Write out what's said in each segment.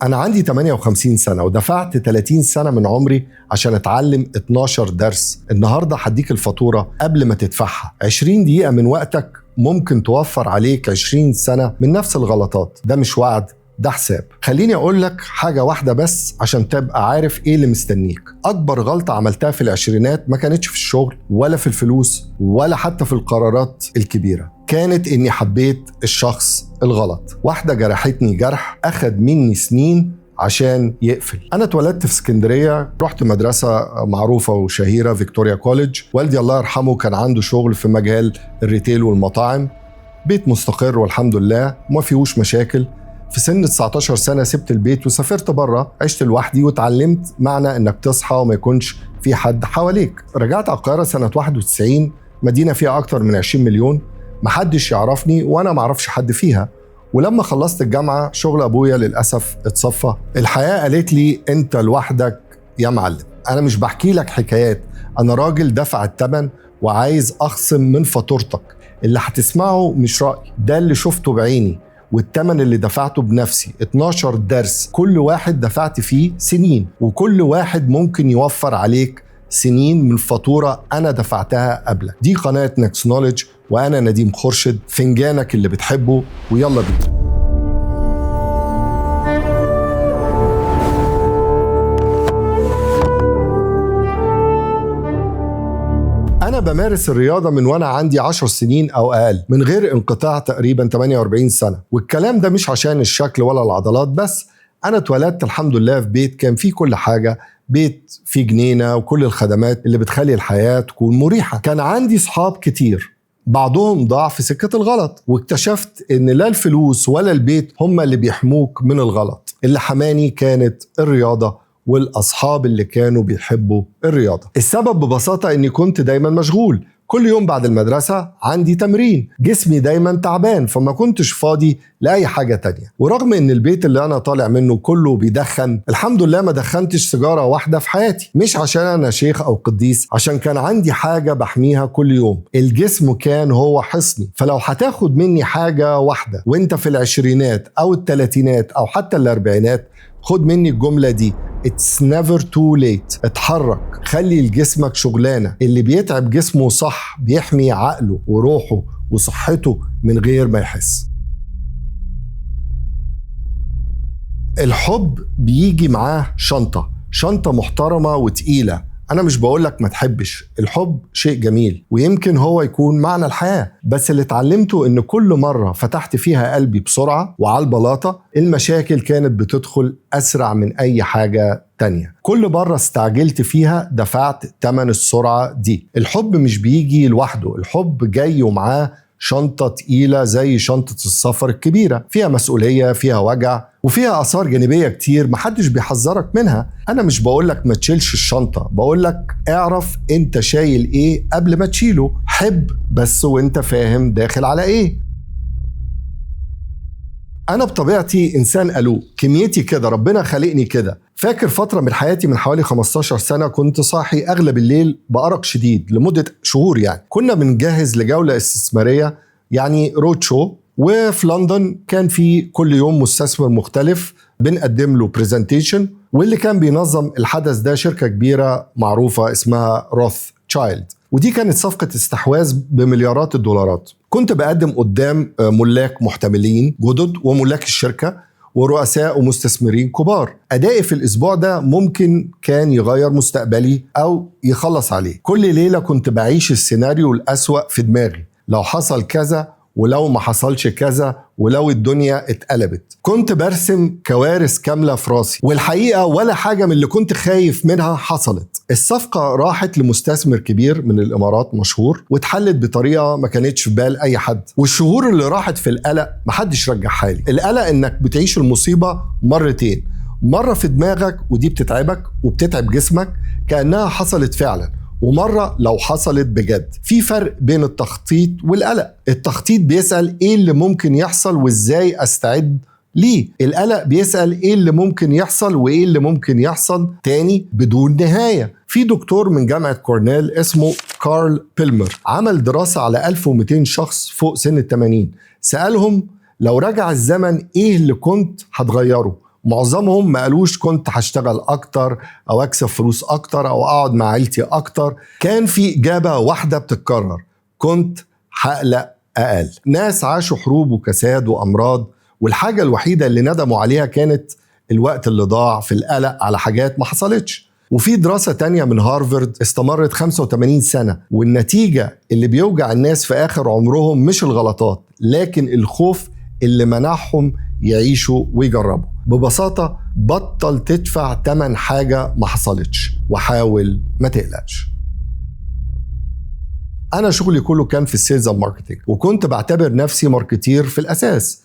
أنا عندي 58 سنة ودفعت 30 سنة من عمري عشان أتعلم 12 درس. النهاردة هديك الفاتورة قبل ما تدفعها. 20 دقيقة من وقتك ممكن توفر عليك 20 سنة من نفس الغلطات. ده مش وعد، ده حساب. خليني أقول لك حاجة واحدة بس عشان تبقى عارف إيه اللي مستنيك. أكبر غلطة عملتها في العشرينات ما كانتش في الشغل ولا في الفلوس ولا حتى في القرارات الكبيرة، كانت إني حبيت الشخص الغلط. واحدة جرحتني جرح أخد مني سنين عشان يقفل. أنا اتولدت في اسكندرية، رحت مدرسة معروفة وشهيرة فيكتوريا كوليدج. والدي الله يرحمه كان عنده شغل في مجال الريتيل والمطاعم، بيت مستقر والحمد لله وما فيهوش مشاكل. في سن 19 سنة سبت البيت وسافرت بره، عشت لوحدي وتعلمت معنى انك تصحى وما يكونش في حد حواليك. رجعت على القاهرة سنة 91، مدينة فيها أكتر من 20 مليون، محدش يعرفني وأنا معرفش حد فيها. ولما خلصت الجامعة شغل أبويا للأسف اتصفى. الحياة قالت لي أنت لوحدك يا معلم. أنا مش بحكي لك حكايات، أنا راجل دفع الثمن وعايز أخصم من فاتورتك. اللي هتسمعه مش رأي، ده اللي شفته بعيني والتمن اللي دفعته بنفسي. 12 درس، كل واحد دفعت فيه سنين، وكل واحد ممكن يوفر عليك سنين من فاتورة أنا دفعتها قبلك. دي قناة نكس نوليدج وأنا نديم خورشيد، فنجانك اللي بتحبه، ويلا بينا. أنا بمارس الرياضة من وأنا عندي 10 سنين أو أقل من غير انقطاع، تقريبا 48 سنة. والكلام ده مش عشان الشكل ولا العضلات بس. أنا اتولدت الحمد لله في بيت كان فيه كل حاجة، بيت فيه جنينة وكل الخدمات اللي بتخلي الحياة تكون مريحة. كان عندي صحاب كتير، بعضهم ضاع في سكة الغلط، واكتشفت إن لا الفلوس ولا البيت هم اللي بيحموك من الغلط. اللي حماني كانت الرياضة والأصحاب اللي كانوا بيحبوا الرياضة. السبب ببساطة إني كنت دايما مشغول، كل يوم بعد المدرسة عندي تمرين، جسمي دايما تعبان، فما كنتش فاضي لأي حاجة تانية. ورغم إن البيت اللي أنا طالع منه كله بيدخن، الحمد لله ما دخنتش سيجارة واحدة في حياتي. مش عشان أنا شيخ أو قديس، عشان كان عندي حاجة بحميها كل يوم. الجسم كان هو حصني. فلو هتاخد مني حاجة واحدة وانت في العشرينات أو التلاتينات أو حتى الأربعينات، خد مني الجملة دي: It's never too late. اتحرك، خلي لجسمك شغلانة. اللي بيتعب جسمه صح بيحمي عقله وروحه وصحته من غير ما يحس. الحب بيجي معاه شنطة محترمة وتقيلة. أنا مش بقولك ما تحبش، الحب شيء جميل ويمكن هو يكون معنى الحياة، بس اللي اتعلمته إن كل مرة فتحت فيها قلبي بسرعة وعلى البلاطة، المشاكل كانت بتدخل أسرع من أي حاجة تانية. كل مرة استعجلت فيها دفعت تمن السرعة دي. الحب مش بيجي لوحده، الحب جاي ومعاه شنطة تقيلة زي شنطة السفر الكبيرة، فيها مسؤولية، فيها وجع، وفيها آثار جانبية كتير محدش بيحذرك منها. أنا مش بقولك ما تشيلش الشنطة، بقولك اعرف انت شايل ايه قبل ما تشيله. حب بس وانت فاهم داخل على ايه. أنا بطبيعتي إنسان قلوق، كميتي كده، ربنا خلقني كده. فاكر فترة من حياتي من حوالي 15 سنة كنت صاحي أغلب الليل بأرق شديد لمدة شهور. يعني كنا بنجهز لجولة استثمارية، يعني رود شو، وفي لندن كان في كل يوم مستثمر مختلف بنقدم له بريزنتيشن، واللي كان بينظم الحدث ده شركة كبيرة معروفة اسمها روث تشايلد، ودي كانت صفقة استحواذ بمليارات الدولارات. كنت بقدم قدام ملاك محتملين جدد وملاك الشركة ورؤساء ومستثمرين كبار. أدائي في الأسبوع ده ممكن كان يغير مستقبلي أو يخلص عليه. كل ليلة كنت بعيش السيناريو الأسوأ في دماغي، لو حصل كذا ولو ما حصلش كذا ولو الدنيا اتقلبت. كنت برسم كوارث كاملة في راسي، والحقيقة ولا حاجة من اللي كنت خايف منها حصلت. الصفقة راحت لمستثمر كبير من الإمارات مشهور، واتحلت بطريقة ما كانتش في بال أي حد. والشهور اللي راحت في القلق محدش رجعها لي. القلق إنك بتعيش المصيبة مرتين، مرة في دماغك ودي بتتعبك وبتتعب جسمك كأنها حصلت فعلا، ومرة لو حصلت بجد. في فرق بين التخطيط والقلق. التخطيط بيسأل ايه اللي ممكن يحصل وازاي استعد ليه. القلق بيسأل ايه اللي ممكن يحصل وايه اللي ممكن يحصل تاني بدون نهاية. في دكتور من جامعة كورنيل اسمه كارل بيلمر عمل دراسة على 1200 شخص فوق سن 80، سألهم لو رجع الزمن ايه اللي كنت هتغيره. معظمهم ما قالوش كنت هشتغل أكتر أو أكسب فلوس أكتر أو أقعد مع عيلتي أكتر. كان في إجابة واحدة بتتكرر: كنت هقلق أقل. ناس عاشوا حروب وكساد وأمراض، والحاجة الوحيدة اللي ندموا عليها كانت الوقت اللي ضاع في القلق على حاجات ما حصلتش. وفي دراسة تانية من هارفارد استمرت 85 سنة، والنتيجة اللي بيوجع الناس في آخر عمرهم مش الغلطات لكن الخوف اللي منعهم يعيشوا ويجربوا. ببساطة بطل تدفع تمن حاجة ما حصلتش وحاول ما تقلقش. أنا شغلي كله كان في السيلز اند ماركتينج، وكنت بعتبر نفسي ماركتير في الأساس.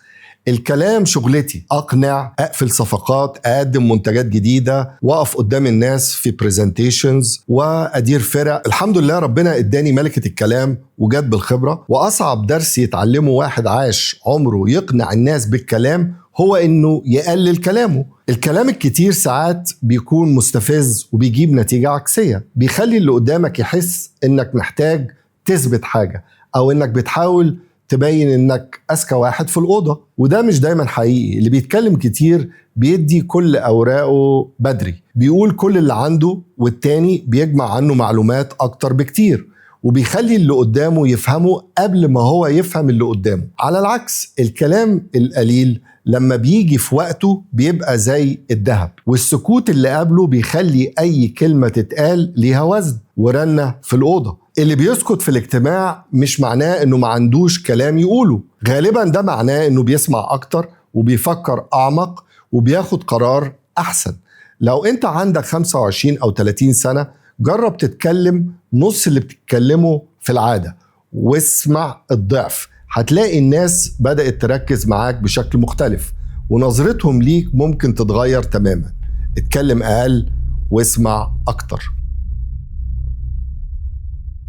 الكلام شغلتي، أقنع، أقفل صفقات، أقدم منتجات جديدة، وأقف قدام الناس في بريزنتيشنز وأدير فرق. الحمد لله ربنا إداني ملكة الكلام وجت بالخبرة. وأصعب درس يتعلمه واحد عاش عمره يقنع الناس بالكلام هو إنه يقلل كلامه. الكلام الكتير ساعات بيكون مستفز وبيجيب نتيجة عكسية، بيخلي اللي قدامك يحس إنك محتاج تثبت حاجة أو إنك بتحاول تبين إنك أذكى واحد في الأوضة، وده مش دايما حقيقي. اللي بيتكلم كتير بيدي كل أوراقه بدري، بيقول كل اللي عنده، والتاني بيجمع عنه معلومات أكتر بكتير، وبيخلي اللي قدامه يفهمه قبل ما هو يفهم اللي قدامه. على العكس، الكلام القليل لما بيجي في وقته بيبقى زي الذهب، والسكوت اللي قبله بيخلي أي كلمة تتقال ليها وزن ورنة في الأوضة. اللي بيسكت في الاجتماع مش معناه إنه ما عندوش كلام يقوله، غالبا ده معناه إنه بيسمع أكتر وبيفكر أعمق وبياخد قرار أحسن. لو أنت عندك 25 أو 30 سنة، جرب تتكلم نص اللي بتتكلمه في العادة واسمع الضعف. هتلاقي الناس بدأت تركز معاك بشكل مختلف، ونظرتهم ليك ممكن تتغير تماما. اتكلم أقل واسمع أكتر.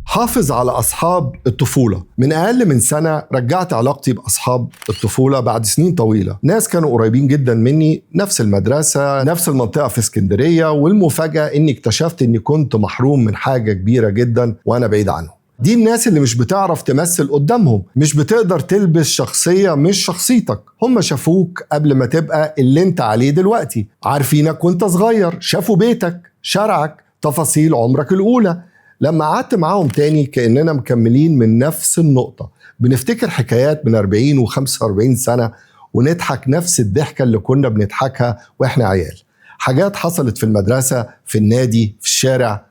حافظ على أصحاب الطفولة. من أقل من سنة رجعت علاقتي بأصحاب الطفولة بعد سنين طويلة. ناس كانوا قريبين جدا مني، نفس المدرسة، نفس المنطقة في اسكندرية، والمفاجأة إني اكتشفت إني كنت محروم من حاجة كبيرة جدا وأنا بعيد عنهم. دي الناس اللي مش بتعرف تمثل قدامهم، مش بتقدر تلبس شخصية مش شخصيتك. هم شافوك قبل ما تبقى اللي انت عليه دلوقتي، عارفينك وانت صغير، شافوا بيتك، شارعك، تفاصيل عمرك الأولى. لما قعدت معاهم تاني كأننا مكملين من نفس النقطة، بنفتكر حكايات من 40 و45 سنة ونضحك نفس الضحكة اللي كنا بنضحكها واحنا عيال. حاجات حصلت في المدرسة، في النادي، في الشارع.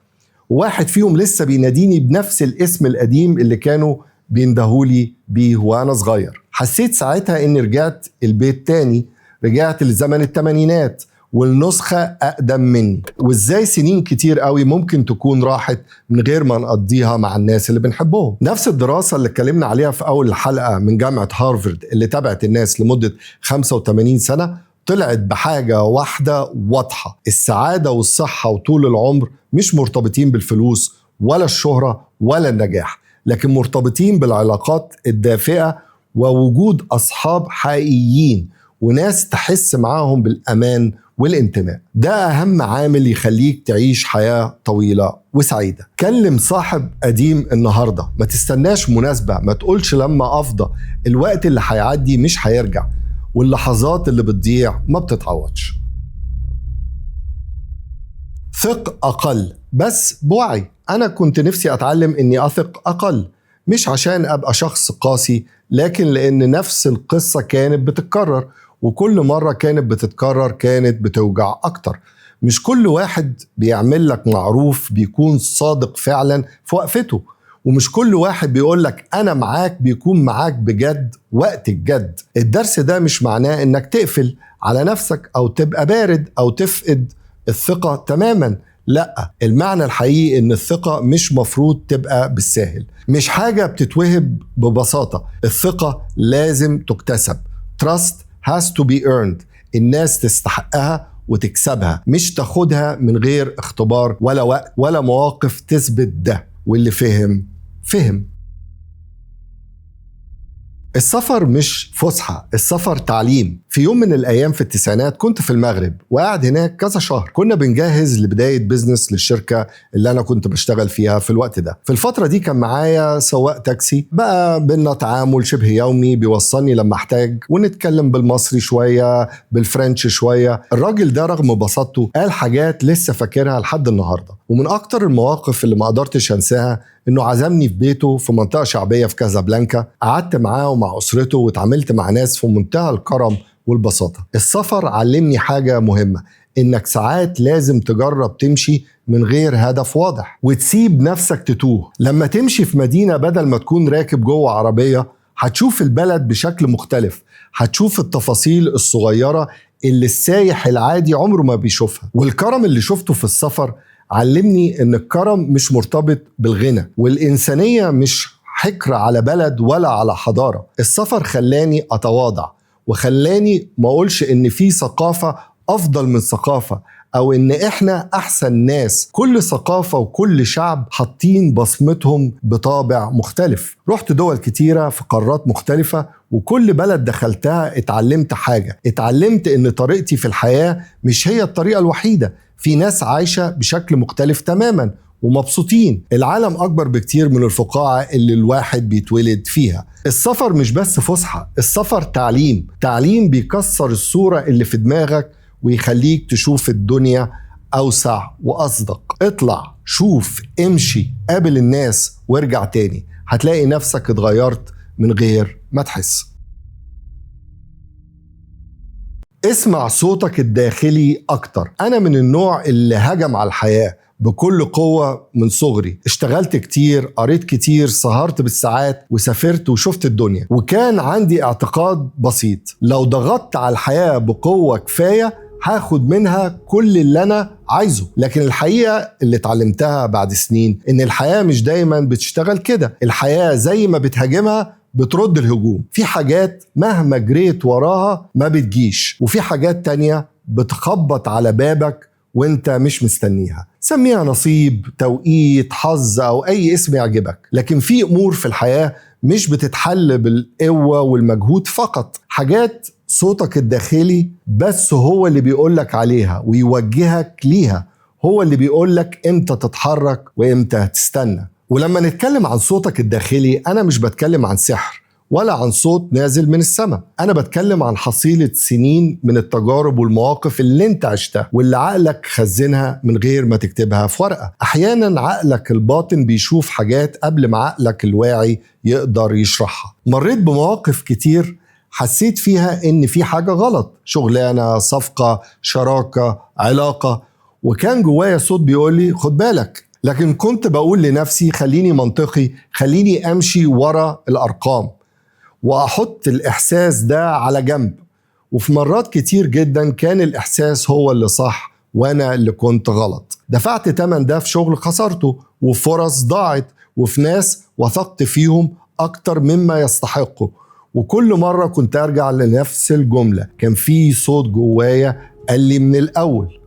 واحد فيهم لسه بيناديني بنفس الاسم القديم اللي كانوا بيندهولي بيه وانا صغير. حسيت ساعتها اني رجعت البيت تاني، رجعت لزمن الثمانينات والنسخة أقدم مني، وإزاي سنين كتير قوي ممكن تكون راحت من غير ما نقضيها مع الناس اللي بنحبهم. نفس الدراسة اللي اتكلمنا عليها في أول الحلقة من جامعة هارفارد اللي تابعت الناس لمدة 85 سنة طلعت بحاجة واحدة واضحة: السعادة والصحة وطول العمر مش مرتبطين بالفلوس ولا الشهرة ولا النجاح، لكن مرتبطين بالعلاقات الدافئة ووجود أصحاب حقيقيين وناس تحس معاهم بالأمان والانتماء. ده أهم عامل يخليك تعيش حياة طويلة وسعيدة. كلم صاحب قديم النهاردة، ما تستناش مناسبة، ما تقولش لما أفضى. الوقت اللي هيعدي مش هيرجع، واللحظات اللي بتضيع ما بتتعوضش. ثق أقل بس بوعي. أنا كنت نفسي أتعلم إني أثق أقل، مش عشان أبقى شخص قاسي، لكن لأن نفس القصة كانت بتتكرر، وكل مرة كانت بتتكرر كانت بتوجع أكتر. مش كل واحد بيعمل لك معروف بيكون صادق فعلا في وقفته، ومش كل واحد بيقول لك أنا معاك بيكون معاك بجد وقت الجد. الدرس ده مش معناه إنك تقفل على نفسك أو تبقى بارد أو تفقد الثقة تماما، لا. المعنى الحقيقي إن الثقة مش مفروض تبقى بالساهل، مش حاجة بتتوهب ببساطة. الثقة لازم تكتسب. Trust has to be earned. الناس تستحقها وتكسبها، مش تاخدها من غير اختبار ولا وقت ولا مواقف تثبت ده. واللي فهم. السفر مش فسحة، السفر تعليم. في يوم من الأيام في التسعينات كنت في المغرب وقاعد هناك كذا شهر. كنا بنجهز لبداية بيزنس للشركة اللي أنا كنت بشتغل فيها في الوقت ده. في الفترة دي كان معايا سواق تاكسي، بقى بينا تعامل شبه يومي، بيوصلني لما احتاج ونتكلم بالمصري شوية بالفرنش شوية. الراجل ده رغم بساطته قال حاجات لسه فاكرها لحد النهاردة. ومن أكتر المواقف اللي ما قدرتش أنساها إنه عزمني في بيته في منطقة شعبية في كازابلانكا. قعدت معاه ومع أسرته واتعاملت مع ناس في منتهى الكرم والبساطة. السفر علمني حاجة مهمة، إنك ساعات لازم تجرب تمشي من غير هدف واضح وتسيب نفسك تتوه. لما تمشي في مدينة بدل ما تكون راكب جوه عربية، هتشوف البلد بشكل مختلف، هتشوف التفاصيل الصغيرة اللي السايح العادي عمره ما بيشوفها. والكرم اللي شفته في السفر علمني إن الكرم مش مرتبط بالغنى، والإنسانية مش حكر على بلد ولا على حضارة. السفر خلاني أتواضع، وخلاني ما أقولش إن في ثقافة أفضل من ثقافة أو إن إحنا أحسن ناس. كل ثقافة وكل شعب حاطين بصمتهم بطابع مختلف. رحت دول كتيرة في قارات مختلفة، وكل بلد دخلتها اتعلمت حاجة. اتعلمت إن طريقتي في الحياة مش هي الطريقة الوحيدة، في ناس عايشة بشكل مختلف تماماً ومبسوطين. العالم أكبر بكتير من الفقاعة اللي الواحد بيتولد فيها. السفر مش بس فسحة، السفر تعليم بيكسر الصورة اللي في دماغك ويخليك تشوف الدنيا أوسع وأصدق. اطلع، شوف، امشي، قابل الناس وارجع تاني، هتلاقي نفسك اتغيرت من غير ما تحس. اسمع صوتك الداخلي أكتر. أنا من النوع اللي هجم على الحياة بكل قوة من صغري. اشتغلت كتير، قريت كتير، سهرت بالساعات، وسافرت وشفت الدنيا. وكان عندي اعتقاد بسيط، لو ضغطت على الحياة بقوة كفاية هاخد منها كل اللي أنا عايزه. لكن الحقيقة اللي اتعلمتها بعد سنين إن الحياة مش دايما بتشتغل كده. الحياة زي ما بتهاجمها بترد الهجوم. في حاجات مهما جريت وراها ما بتجيش، وفي حاجات تانية بتخبط على بابك وانت مش مستنيها. سميها نصيب، توقيت، حظ، او اي اسم يعجبك. لكن في امور في الحياة مش بتتحل بالقوة والمجهود فقط. حاجات صوتك الداخلي بس هو اللي بيقولك عليها ويوجهك ليها، هو اللي بيقولك امتى تتحرك وامتى تستنى. ولما نتكلم عن صوتك الداخلي، انا مش بتكلم عن سحر ولا عن صوت نازل من السماء. أنا بتكلم عن حصيلة سنين من التجارب والمواقف اللي انت عشتها واللي عقلك خزنها من غير ما تكتبها في ورقة. أحيانا عقلك الباطن بيشوف حاجات قبل ما عقلك الواعي يقدر يشرحها. مريت بمواقف كتير حسيت فيها إن في حاجة غلط، شغلانة، صفقة، شراكة، علاقة، وكان جوايا صوت بيقولي خد بالك. لكن كنت بقول لنفسي خليني منطقي، خليني أمشي ورا الأرقام وأحط الإحساس ده على جنب. وفي مرات كتير جدا كان الإحساس هو اللي صح وأنا اللي كنت غلط. دفعت تمن ده في شغل خسرته، وفرص ضاعت، وفي ناس وثقت فيهم أكتر مما يستحقوا. وكل مرة كنت أرجع لنفس الجملة، كان في صوت جوايا قال لي من الأول.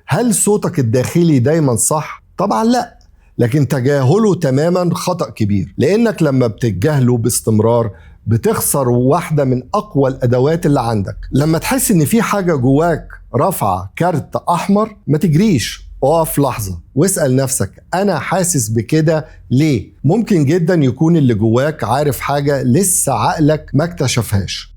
هل صوتك الداخلي دايما صح؟ طبعا لا، لكن تجاهله تماما خطأ كبير. لأنك لما بتتجاهله باستمرار بتخسر واحدة من أقوى الأدوات اللي عندك. لما تحس إن في حاجة جواك رافعة كارت أحمر، ما تجريش، اقف لحظة واسأل نفسك أنا حاسس بكده ليه؟ ممكن جدا يكون اللي جواك عارف حاجة لسه عقلك ما اكتشفهاش.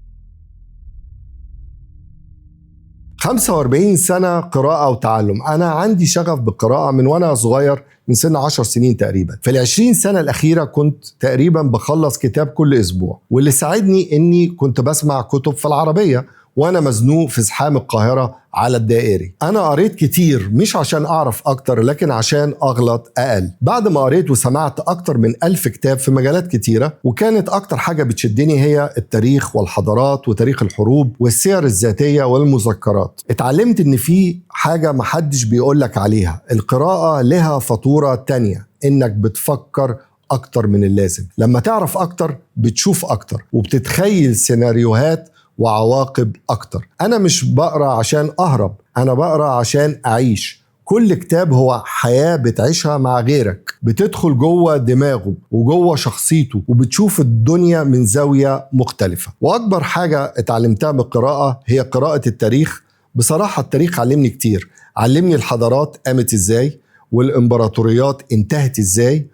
45 سنة قراءة وتعلم. أنا عندي شغف بالقراءة من وأنا صغير، من سن 10 سنين تقريبا. في ال20 سنة الأخيرة كنت تقريبا بخلص كتاب كل أسبوع، واللي ساعدني إني كنت بسمع كتب في العربية وأنا مزنوق في زحام القاهرة على الدائري. أنا قريت كتير مش عشان أعرف أكتر، لكن عشان أغلط أقل. بعد ما قريت وسمعت أكتر من 1000 كتاب في مجالات كتيرة، وكانت أكتر حاجة بتشدني هي التاريخ والحضارات وتاريخ الحروب والسير الذاتية والمذكرات. اتعلمت إن في حاجة محدش بيقولك عليها، القراءة لها فاتورة تانية، إنك بتفكر أكتر من اللازم. لما تعرف أكتر بتشوف أكتر وبتتخيل سيناريوهات وعواقب أكتر. أنا مش بقرأ عشان أهرب، أنا بقرأ عشان أعيش، كل كتاب هو حياة بتعيشها مع غيرك، بتدخل جوه دماغه وجوه شخصيته وبتشوف الدنيا من زاوية مختلفة. وأكبر حاجة اتعلمتها بالقراءة هي قراءة التاريخ. بصراحة التاريخ علمني كتير، علمني الحضارات قامت ازاي، والإمبراطوريات انتهت ازاي،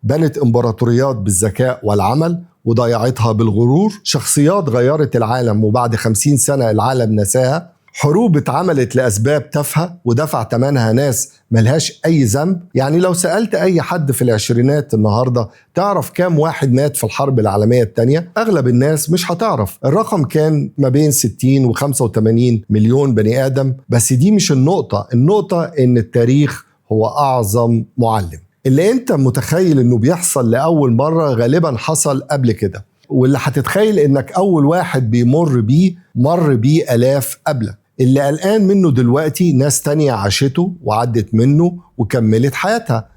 بنت إمبراطوريات بالذكاء والعمل وضيعتها بالغرور، شخصيات غيرت العالم وبعد 50 سنة العالم نساها، حروب اتعملت لأسباب تافهة ودفع ثمنها ناس ملهاش أي ذنب. يعني لو سألت أي حد في العشرينات النهاردة تعرف كام واحد مات في الحرب العالمية الثانية، أغلب الناس مش هتعرف. الرقم كان ما بين 60 و 85 مليون بني آدم. بس دي مش النقطة، النقطة إن التاريخ هو أعظم معلم. اللي انت متخيل انه بيحصل لأول مرة غالبا حصل قبل كده، واللي هتتخيل انك اول واحد بيمر بيه مر بيه آلاف قبلك. اللي قلقان منه دلوقتي ناس تانية عاشته وعدت منه وكملت حياتها.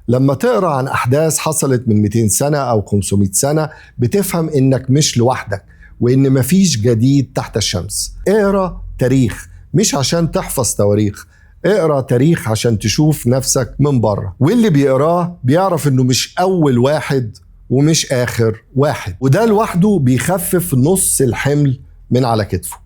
لما تقرأ عن أحداث حصلت من 200 سنة أو 500 سنة بتفهم إنك مش لوحدك وإن مفيش جديد تحت الشمس. اقرأ تاريخ مش عشان تحفظ تواريخ، اقرأ تاريخ عشان تشوف نفسك من بره. واللي بيقراه بيعرف إنه مش أول واحد ومش آخر واحد، وده لوحده بيخفف نص الحمل من على كتفه.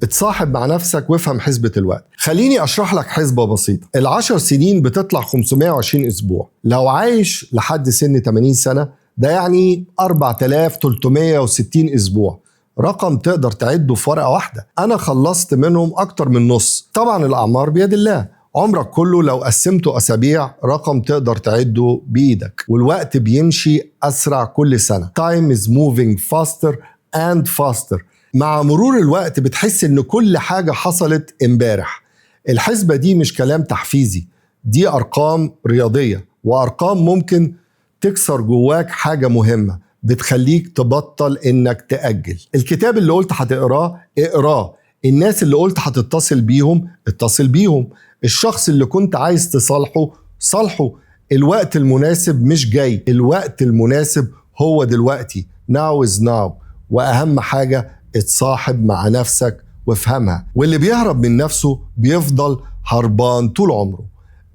اتصاحب مع نفسك وافهم حسبة الوقت. خليني أشرح لك حسبة بسيطة. 10 سنين بتطلع 520 أسبوع. لو عايش لحد سن 80 سنة ده يعني 4360 أسبوع، رقم تقدر تعده في ورقة واحدة. أنا خلصت منهم أكتر من نص. طبعا الأعمار بيد الله، عمرك كله لو قسمته أسابيع رقم تقدر تعده بإيدك. والوقت بيمشي أسرع كل سنة. Time is moving faster and faster. مع مرور الوقت بتحس إن كل حاجة حصلت امبارح. الحسبة دي مش كلام تحفيزي، دي أرقام رياضية، وأرقام ممكن تكسر جواك حاجة مهمة بتخليك تبطل إنك تأجل. الكتاب اللي قلت هتقراه اقراه، الناس اللي قلت هتتصل بيهم اتصل بيهم، الشخص اللي كنت عايز تصالحه صالحه. الوقت المناسب مش جاي، الوقت المناسب هو دلوقتي. Now is now. وأهم حاجة اتصاحب مع نفسك وافهمها. واللي بيهرب من نفسه بيفضل هربان طول عمره.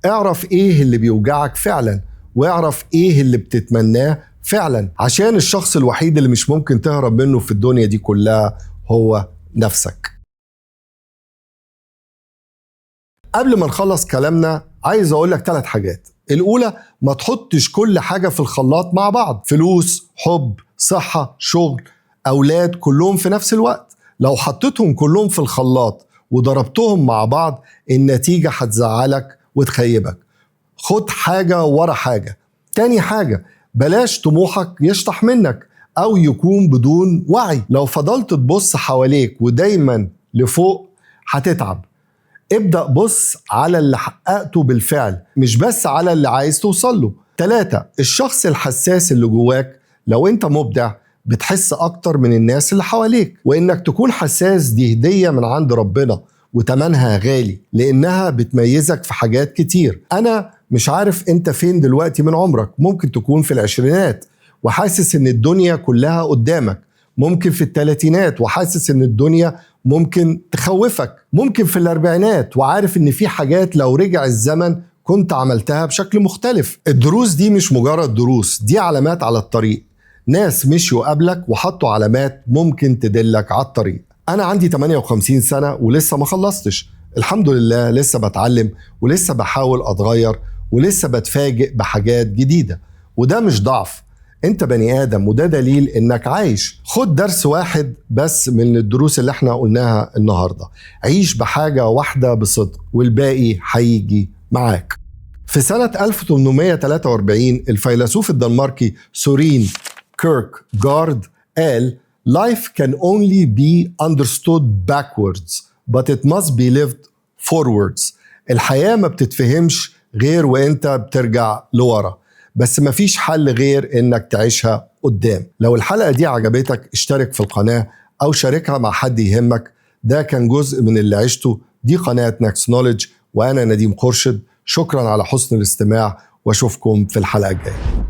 اعرف ايه اللي بيوجعك فعلا، واعرف ايه اللي بتتمناه فعلا، عشان الشخص الوحيد اللي مش ممكن تهرب منه في الدنيا دي كلها هو نفسك. قبل ما نخلص كلامنا عايز اقولك 3 حاجات. الأولى، ما تحطش كل حاجة في الخلاط مع بعض. فلوس، حب، صحة، شغل، أولاد، كلهم في نفس الوقت. لو حطيتهم كلهم في الخلاط وضربتهم مع بعض النتيجة هتزعلك وتخيبك. خد حاجة ورا حاجة. تاني حاجة، بلاش طموحك يشطح منك أو يكون بدون وعي. لو فضلت تبص حواليك ودايما لفوق هتتعب. ابدأ بص على اللي حققته بالفعل، مش بس على اللي عايز توصل له. 3، الشخص الحساس اللي جواك. لو انت مبدع بتحس أكتر من الناس اللي حواليك، وإنك تكون حساس دي هدية من عند ربنا وتمنها غالي، لأنها بتميزك في حاجات كتير. أنا مش عارف أنت فين دلوقتي من عمرك. ممكن تكون في العشرينات وحاسس إن الدنيا كلها قدامك، ممكن في الثلاثينات وحاسس إن الدنيا ممكن تخوفك، ممكن في الأربعينات وعارف إن في حاجات لو رجع الزمن كنت عملتها بشكل مختلف. الدروس دي مش مجرد دروس، دي علامات على الطريق. ناس مشيوا قبلك وحطوا علامات ممكن تدلك على الطريق. أنا عندي 58 سنة ولسه ما خلصتش. الحمد لله لسه بتعلم ولسه بحاول أتغير ولسه بتفاجئ بحاجات جديدة، وده مش ضعف، انت بني آدم وده دليل انك عايش. خد درس واحد بس من الدروس اللي احنا قلناها النهاردة. عيش بحاجة واحدة بصدق والباقي هيجي معاك. في سنة 1843 الفيلسوف الدنماركي سورين كيركجارد قال Life can only be understood backwards but it must be lived forwards. الحياة ما بتتفهمش غير وانت بترجع لورا، بس مفيش حل غير انك تعيشها قدام. لو الحلقة دي عجبتك اشترك في القناة او شاركها مع حد يهمك. ده كان جزء من اللي عشته. دي قناة نكست نوليدج وانا نديم خورشيد. شكرا على حسن الاستماع واشوفكم في الحلقة الجاية.